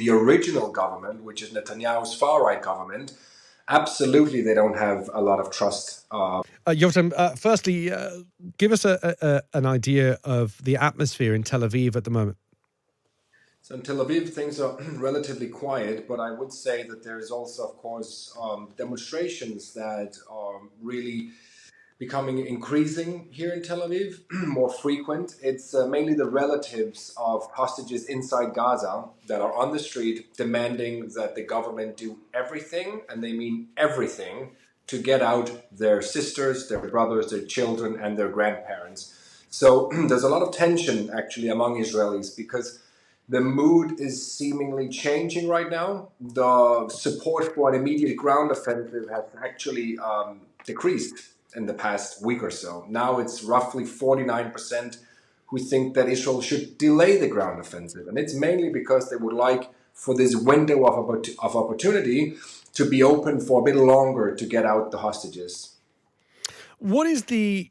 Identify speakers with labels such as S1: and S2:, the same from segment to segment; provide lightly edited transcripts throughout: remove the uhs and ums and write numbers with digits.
S1: the original government, which is Netanyahu's far-right government, absolutely they don't have a lot of trust.
S2: Jotam, firstly, give us an idea of the atmosphere in Tel Aviv at the moment.
S1: So in Tel Aviv, things are relatively quiet, but I would say that there is also, of course, demonstrations that are really becoming increasing here in Tel Aviv, more frequent. It's mainly the relatives of hostages inside Gaza that are on the street demanding that the government do everything, and they mean everything, to get out their sisters, their brothers, their children, and their grandparents. So there's a lot of tension actually among Israelis because the mood is seemingly changing right now. The support for an immediate ground offensive has actually decreased in the past week or so. Now it's roughly 49% who think that Israel should delay the ground offensive. And it's mainly because they would like for this window of opportunity to be open for a bit longer to get out the hostages.
S2: What is the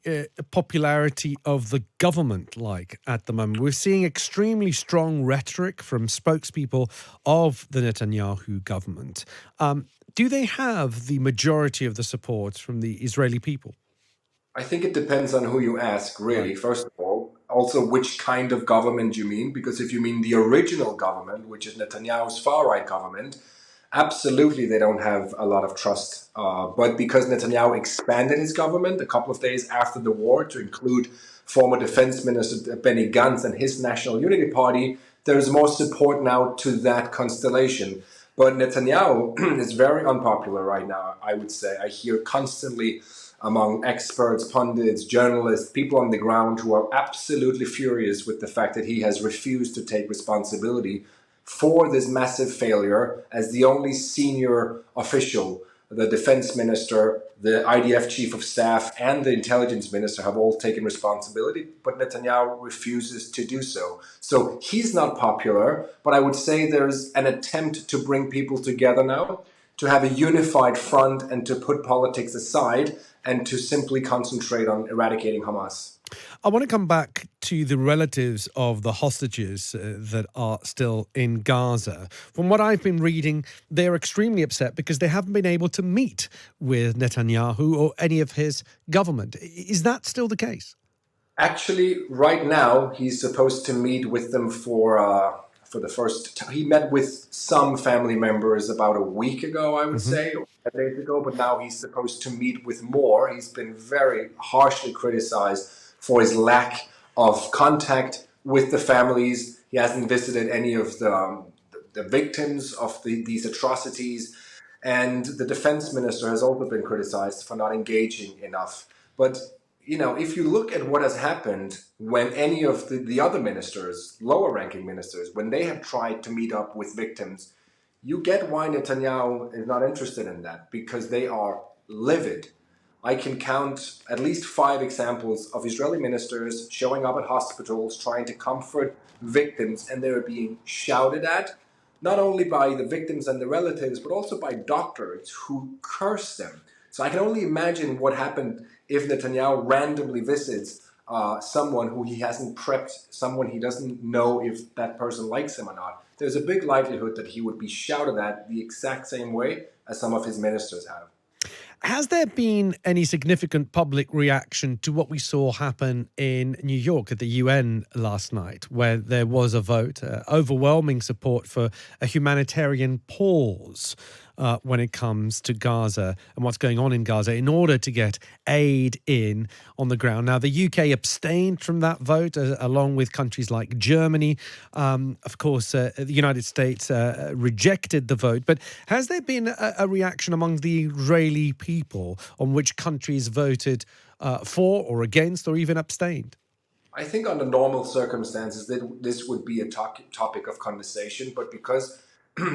S2: popularity of the government like at the moment? We're seeing extremely strong rhetoric from spokespeople of the Netanyahu government. Do they have the majority of the support from the Israeli people?
S1: I think it depends on who you ask, really,
S2: Right.
S1: first of all. Also, which kind of government you mean, because if you mean the original government, which is Netanyahu's far-right government, absolutely they don't have a lot of trust. But because Netanyahu expanded his government a couple of days after the war to include former defense minister Benny Gantz and his National Unity Party, there is more support now to that constellation. But Netanyahu is very unpopular right now, I would say. I hear constantly among experts, pundits, journalists, people on the ground who are absolutely furious with the fact that he has refused to take responsibility for this massive failure as the only senior official. The defense minister, the IDF chief of staff, and the intelligence minister have all taken responsibility, but Netanyahu refuses to do so. So he's not popular, but I would say there's an attempt to bring people together now, to have a unified front and to put politics aside and to simply concentrate on eradicating Hamas.
S2: I want to come back to the relatives of the hostages that are still in Gaza. From what I've been reading, they're extremely upset because they haven't been able to meet with Netanyahu or any of his government. Is that still the case?
S1: Actually, right now, he's supposed to meet with them for the first time. He met with some family members about a week ago, I would say, or 10 days ago, but now he's supposed to meet with more. He's been very harshly criticized for his lack of contact with the families. He hasn't visited any of the victims of these atrocities. And the defense minister has also been criticized for not engaging enough. But if you look at what has happened when any of the other ministers, lower ranking ministers, when they have tried to meet up with victims, you get why Netanyahu is not interested in that, because they are livid. I can count at least 5 examples of Israeli ministers showing up at hospitals trying to comfort victims, and they're being shouted at, not only by the victims and the relatives, but also by doctors who curse them. So I can only imagine what happened if Netanyahu randomly visits someone who he hasn't prepped, someone he doesn't know if that person likes him or not. There's a big likelihood that he would be shouted at the exact same way as some of his ministers have.
S2: Has there been any significant public reaction to what we saw happen in New York at the UN last night, where there was a vote, overwhelming support for a humanitarian pause when it comes to Gaza and what's going on in Gaza in order to get aid in on the ground? Now, the UK abstained from that vote, along with countries like Germany. Of course, the United States rejected the vote. But has there been a reaction among the Israeli people on which countries voted for or against or even abstained?
S1: I think under normal circumstances, this would be a topic of conversation. But because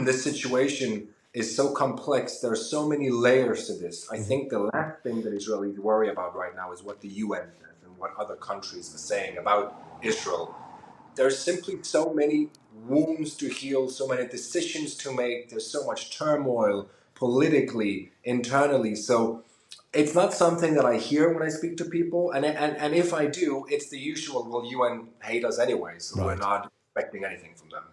S1: this situation is so complex, there are so many layers to this. I think the last thing that Israelis worry about right now is what the UN says and what other countries are saying about Israel. There's simply so many wounds to heal, so many decisions to make. There's so much turmoil politically, internally. So it's not something that I hear when I speak to people. And if I do, it's the usual, well, UN hate us anyway, so we're
S2: Right.
S1: not expecting anything from them.